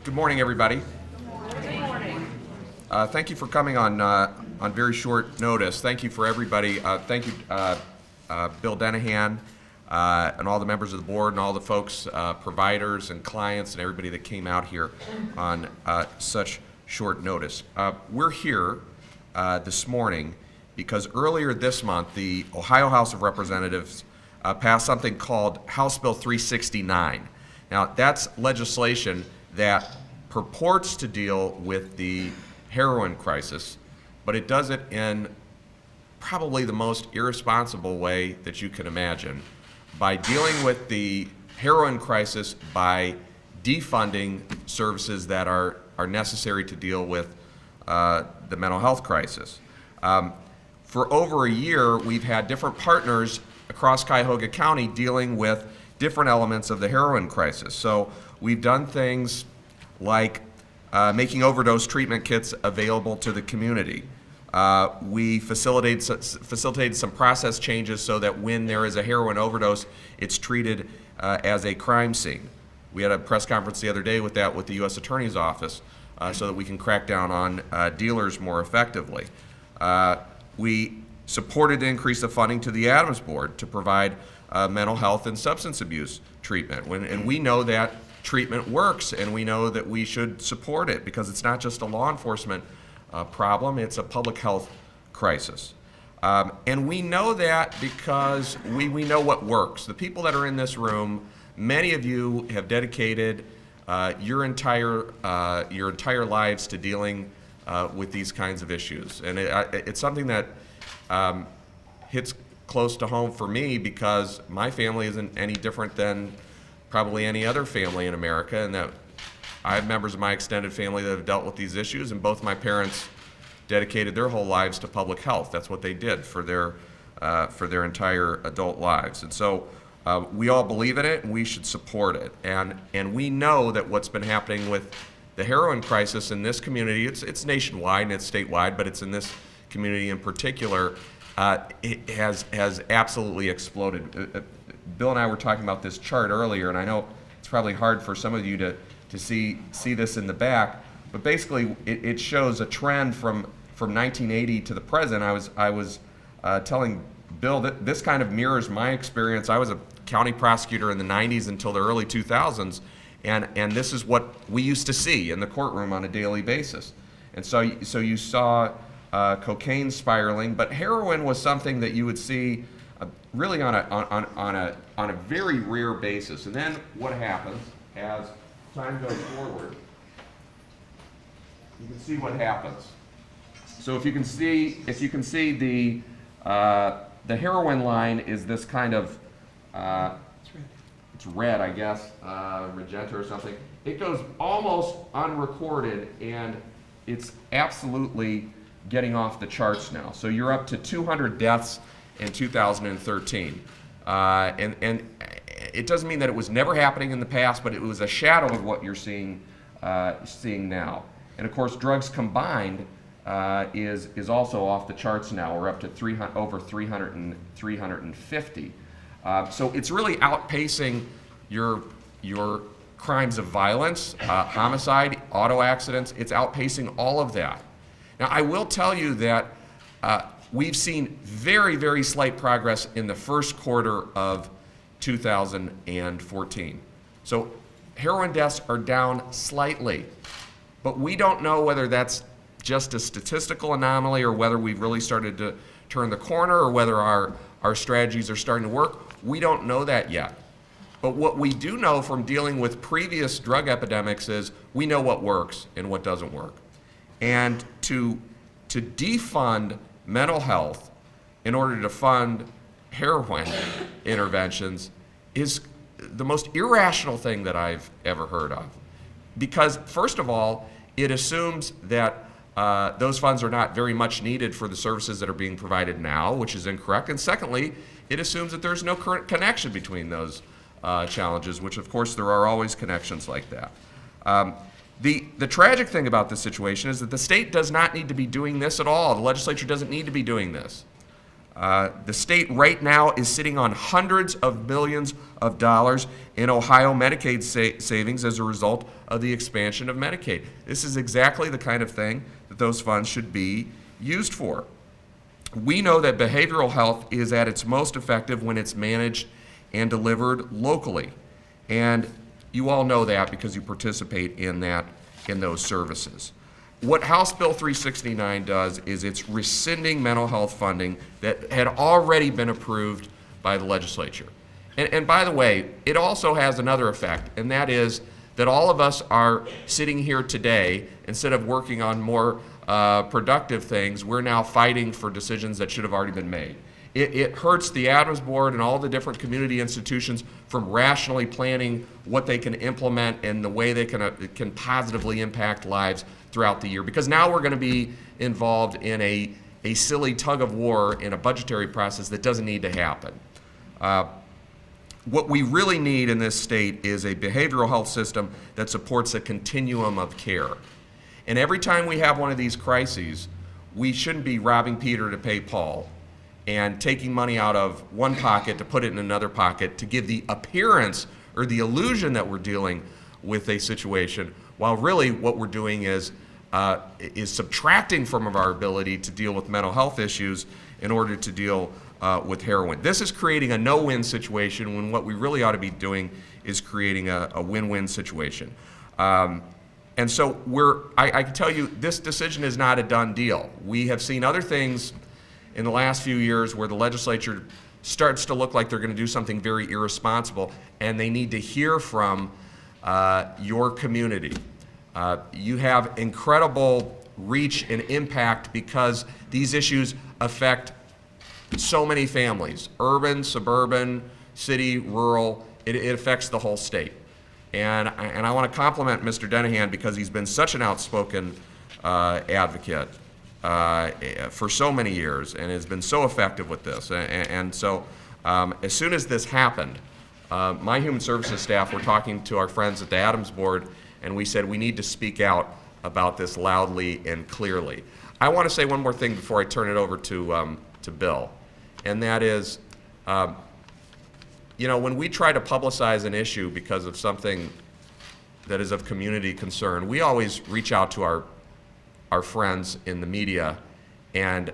Good morning, everybody. Good morning. Thank you for coming on very short notice. Thank you for everybody. Thank you, Bill Denihan, and all the members of the board, and all the folks, providers and clients, and everybody that came out here on such short notice. We're here this morning because earlier this month, the Ohio House of Representatives passed something called House Bill 369. Now, that's legislation that purports to deal with the heroin crisis, but it does it in probably the most irresponsible way that you can imagine, by dealing with the heroin crisis by defunding services that are necessary to deal with the mental health crisis. For over a year, we've had different partners across Cuyahoga County dealing with different elements of the heroin crisis. So we've done things like making overdose treatment kits available to the community. We facilitated some process changes so that when there is a heroin overdose, it's treated as a crime scene. We had a press conference the other day with that with the U.S. Attorney's Office so that we can crack down on dealers more effectively. We supported the increase of funding to the ADAMHS board to provide mental health and substance abuse treatment. And we know that treatment works, and we know that we should support it because it's not just a law enforcement problem, it's a public health crisis. And we know that because we know what works. The people that are in this room, many of you have dedicated your entire lives to dealing with these kinds of issues. And it's something that hits close to home for me because my family isn't any different than probably any other family in America, and that I have members of my extended family that have dealt with these issues, and both my parents dedicated their whole lives to public health. That's what they did for their entire adult lives. And so we all believe in it, and we should support it. And we know that what's been happening with the heroin crisis in this community, it's nationwide and it's statewide, but it's in this community in particular, it has absolutely exploded. Bill and I were talking about this chart earlier, and I know it's probably hard for some of you to see this in the back, but basically it shows a trend from 1980 to the present. I was telling Bill that this kind of mirrors my experience. I was a county prosecutor in the 90s until the early 2000s, and this is what we used to see in the courtroom on a daily basis. And so you saw cocaine spiraling, but heroin was something that you would see really on a very rare basis. And then what happens as time goes forward? You can see what happens. So if you can see the heroin line is this kind of it's red, I guess, magenta or something. It goes almost unrecorded, and it's absolutely getting off the charts now. So you're up to 200 deaths in 2013. And it doesn't mean that it was never happening in the past, but it was a shadow of what you're seeing now. And of course, drugs combined is also off the charts now. We're up to over 350. So it's really outpacing your crimes of violence, homicide, auto accidents. It's outpacing all of that. Now, I will tell you that we've seen very, very slight progress in the first quarter of 2014. So heroin deaths are down slightly, but we don't know whether that's just a statistical anomaly or whether we've really started to turn the corner or whether our strategies are starting to work. We don't know that yet. But what we do know from dealing with previous drug epidemics is we know what works and what doesn't work. And to defund mental health in order to fund heroin interventions is the most irrational thing that I've ever heard of. Because first of all, it assumes that those funds are not very much needed for the services that are being provided now, which is incorrect. And secondly, it assumes that there's no current connection between those challenges, which of course there are always connections like that. The tragic thing about this situation is that the state does not need to be doing this at all. The legislature doesn't need to be doing this. The state right now is sitting on hundreds of millions of dollars in Ohio Medicaid savings as a result of the expansion of Medicaid. This is exactly the kind of thing that those funds should be used for. We know that behavioral health is at its most effective when it's managed and delivered locally. And you all know that because you participate in those services. What House Bill 369 does is it's rescinding mental health funding that had already been approved by the legislature. And by the way, it also has another effect, and that is that all of us are sitting here today, instead of working on more productive things, we're now fighting for decisions that should have already been made. It hurts the ADAMHS board and all the different community institutions from rationally planning what they can implement and the way they can positively impact lives throughout the year. Because now we're going to be involved in a silly tug of war in a budgetary process that doesn't need to happen. What we really need in this state is a behavioral health system that supports a continuum of care. And every time we have one of these crises, we shouldn't be robbing Peter to pay Paul and taking money out of one pocket to put it in another pocket to give the appearance or the illusion that we're dealing with a situation, while really what we're doing is subtracting from our ability to deal with mental health issues in order to deal with heroin. This is creating a no-win situation when what we really ought to be doing is creating a win-win situation. And so I can tell you this decision is not a done deal. We have seen other things in the last few years where the legislature starts to look like they're going to do something very irresponsible, and they need to hear from your community. You have incredible reach and impact because these issues affect so many families, urban, suburban, city, rural. It affects the whole state. And I want to compliment Mr. Denihan because he's been such an outspoken advocate for so many years and has been so effective with this. And so as soon as this happened, my human services staff were talking to our friends at the ADAMHS board, and we said we need to speak out about this loudly and clearly. I want to say one more thing before I turn it over to Bill, and that is, you know, when we try to publicize an issue because of something that is of community concern, we always reach out to our friends in the media, and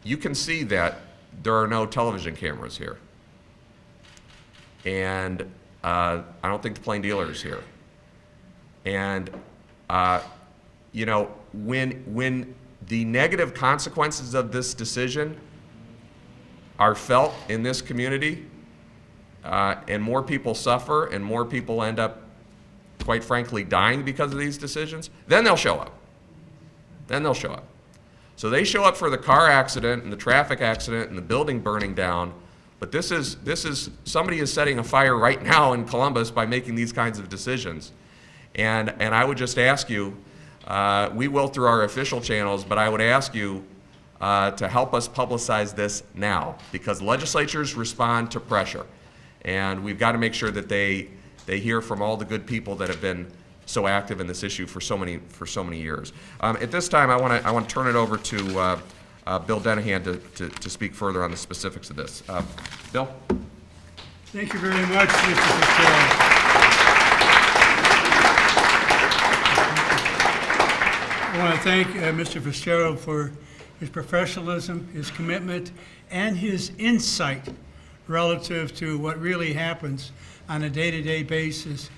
you can see that there are no television cameras here. And I don't think the plain dealer is here. And you know, when the negative consequences of this decision are felt in this community, and more people suffer and more people end up, quite frankly, dying because of these decisions, then they'll show up. Then they'll show up. So they show up for the car accident and the traffic accident and the building burning down, but this is somebody is setting a fire right now in Columbus by making these kinds of decisions. And I would just ask you, we will through our official channels, but I would ask you to help us publicize this now, because legislatures respond to pressure. And we've got to make sure that they hear from all the good people that have been so active in this issue for so many years. At this time, I want to turn it over to Bill Denihan to speak further on the specifics of this. Bill? Thank you very much, Mr. FitzGerald. I want to thank Mr. FitzGerald for his professionalism, his commitment, and his insight relative to what really happens on a day-to-day basis,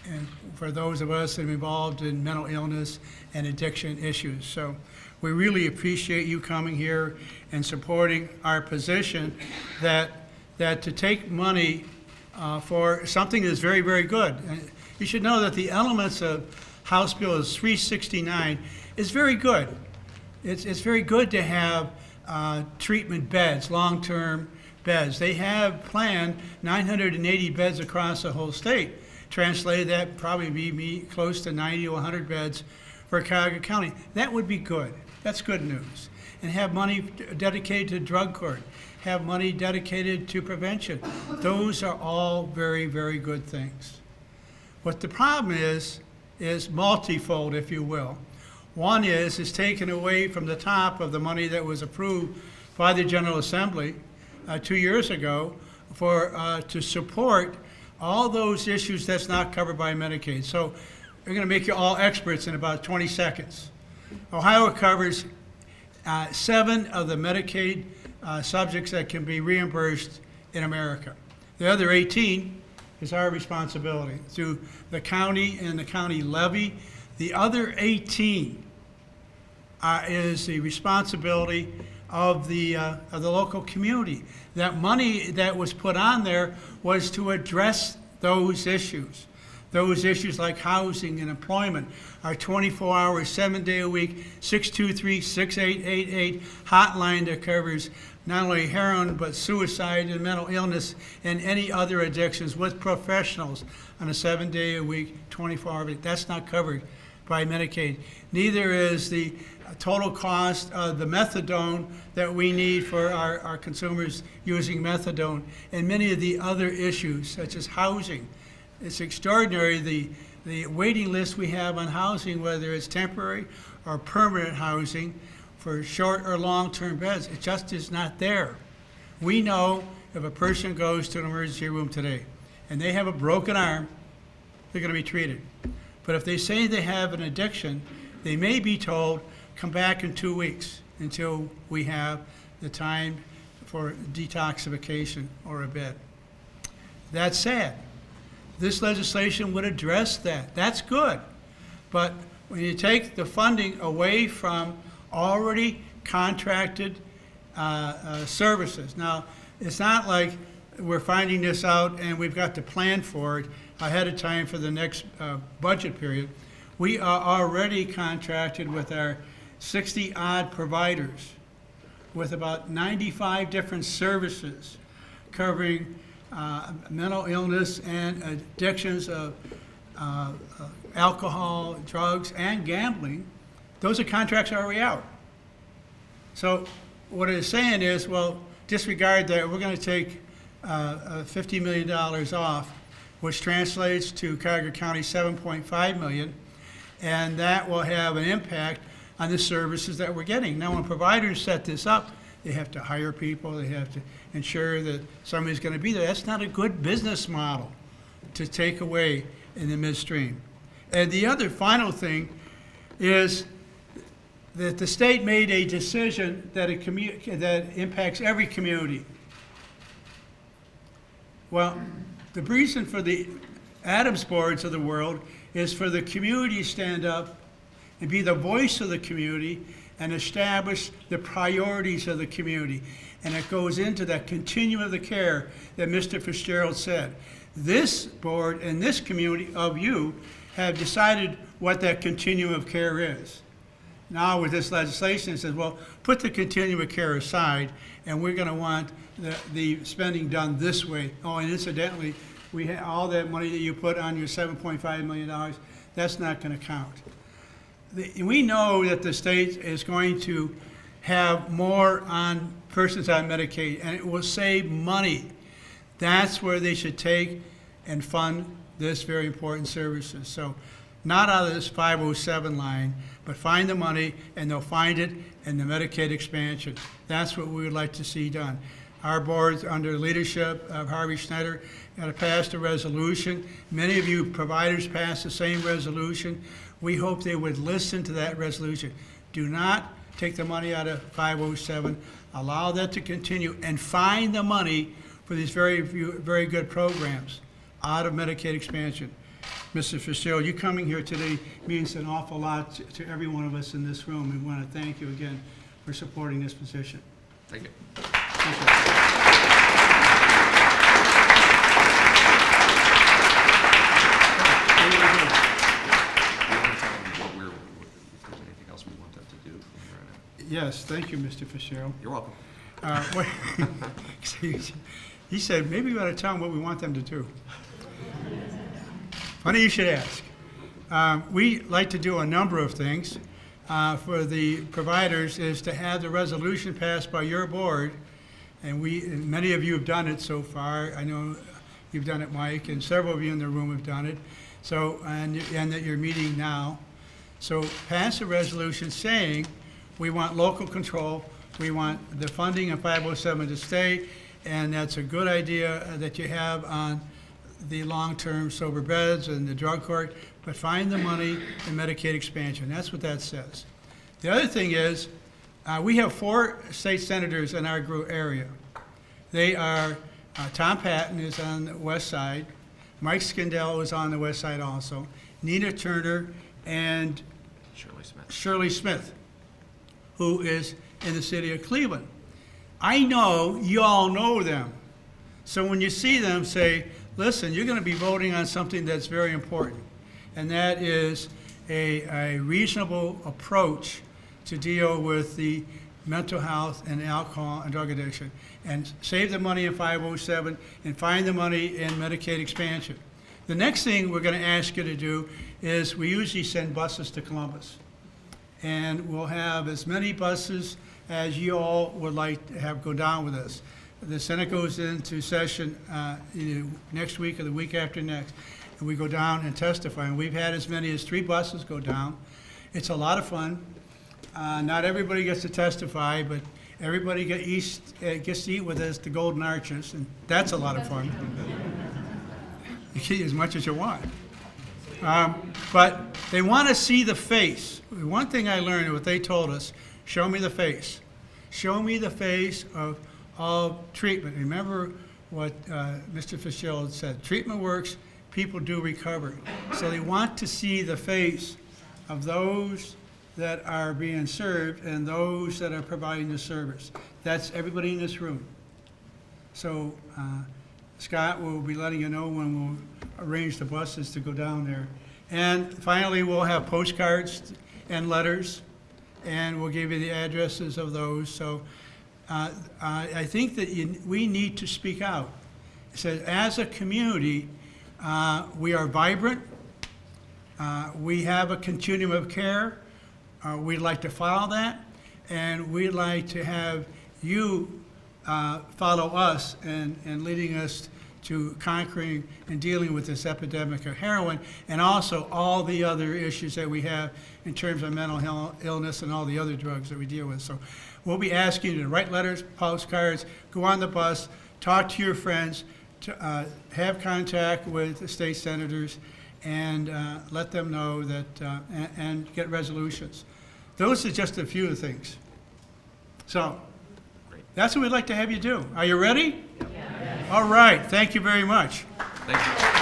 and for those of us that are involved in mental illness and addiction issues. So we really appreciate you coming here and supporting our position that to take money for something that's very, very good. And you should know that the elements of House Bill 369 is very good. It's very good to have treatment beds, long-term beds. They have planned 980 beds across the whole state. Translated, that probably be close to 90 or 100 beds for Cuyahoga County. That would be good. That's good news. And have money dedicated to drug court, have money dedicated to prevention. Those are all very, very good things. What the problem is multifold, if you will. One is taken away from the top of the money that was approved by the General Assembly 2 years ago to support all those issues that's not covered by Medicaid. So we're going to make you all experts in about 20 seconds. Ohio covers 7 of the Medicaid subjects that can be reimbursed in America. The other 18 is our responsibility through the county and the county levy. The other 18 is the responsibility of the local community. That money that was put on there was to address those issues. Those issues like housing and employment, our 24-hour, 7-day-a-week, 623-6888 hotline that covers not only heroin, but suicide and mental illness and any other addictions with professionals on a 7-day-a-week, 24-hour. That's not covered by Medicaid. Neither is the total cost of the methadone that we need for our consumers using methadone, and many of the other issues such as housing. It's extraordinary the waiting list we have on housing, whether it's temporary or permanent housing for short or long-term beds. It just is not there. We know if a person goes to an emergency room today and they have a broken arm, they're going to be treated. But if they say they have an addiction, they may be told, come back in 2 weeks until we have the time for detoxification or a bed. That's sad. This legislation would address that. That's good. But when you take the funding away from already contracted services, now, it's not like we're finding this out and we've got to plan for it ahead of time for the next budget period. We are already contracted with our 60-odd providers with about 95 different services covering mental illness and addictions of alcohol, drugs, and gambling. Those are contracts already out. So what it's saying is, well, disregard that. We're going to take $50 million off, which translates to Cuyahoga County $7.5 million, and that will have an impact on the services that we're getting. Now, when providers set this up, they have to hire people, they have to ensure that somebody's going to be there. That's not a good business model to take away in the midstream. And the other final thing is that the state made a decision that that impacts every community. Well, the reason for the ADAMHS boards of the world is for the community to stand up and be the voice of the community and establish the priorities of the community. And it goes into that continuum of the care that Mr. FitzGerald said. This board and this community of you have decided what that continuum of care is. Now with this legislation, it says, well, put the continuum of care aside, and we're going to want the spending done this way. Oh, and incidentally, all that money that you put on your $7.5 million, that's not going to count. We know that the state is going to have more on persons on Medicaid, and it will save money. That's where they should take and fund this very important services. So not out of this 507 line, but find the money, and they'll find it in the Medicaid expansion. That's what we would like to see done. Our board, under the leadership of Harvey Schneider, passed a resolution. Many of you providers passed the same resolution. We hope they would listen to that resolution. Do not take the money out of 507. Allow that to continue and find the money for these very good programs out of Medicaid expansion. Mr. FitzGerald, you coming here today means an awful lot to every one of us in this room. We want to thank you again for supporting this position. Thank you. Thank you. Yes, thank you, Mr. FitzGerald. You're welcome. He said, maybe we ought to tell them what we want them to do. Funny you should ask. We like to do a number of things for the providers, is to have the resolution passed by your board, and many of you have done it so far. I know you've done it, Mike, and several of you in the room have done it. So, and that you're meeting now. So pass a resolution saying we want local control We want the funding of 507 to stay, and that's a good idea that you have on the long-term sober beds and the drug court, but find the money in Medicaid expansion. That's what that says. The other thing is, we have 4 state senators in our group area. They are, Tom Patton is on the west side, Mike Skindell is on the west side also, Nina Turner, and Shirley Smith, who is in the city of Cleveland. I know you all know them. So when you see them, say, listen, you're going to be voting on something that's very important, and that is a reasonable approach to deal with the mental health and alcohol and drug addiction, and save the money in 507 and find the money in Medicaid expansion. The next thing we're going to ask you to do is we usually send buses to Columbus, and we'll have as many buses as you all would like to have go down with us. The Senate goes into session either next week or the week after next, and we go down and testify. And we've had as many as 3 buses go down. It's a lot of fun. Not everybody gets to testify, but everybody gets to eat with us the Golden Arches, and that's a lot of fun. You can eat as much as you want. But they want to see the face. One thing I learned, what they told us, show me the face. Show me the face of treatment. Remember what Mr. FitzGerald said, treatment works, people do recover. So they want to see the face of those that are being served and those that are providing the service. That's everybody in this room. So Scott will be letting you know when we'll arrange the buses to go down there. And finally, we'll have postcards and letters, and we'll give you the addresses of those. So I think that we need to speak out. It says, as a community, we are vibrant. We have a continuum of care. We'd like to follow that, and we'd like to have you follow us and leading us to conquering and dealing with this epidemic of heroin, and also all the other issues that we have in terms of mental illness and all the other drugs that we deal with. So we'll be asking you to write letters, postcards, go on the bus, talk to your friends, to, have contact with the state senators, and let them know that, and get resolutions. Those are just a few of the things. So that's what we'd like to have you do. Are you ready? Yeah. All right. Thank you very much. Thank you.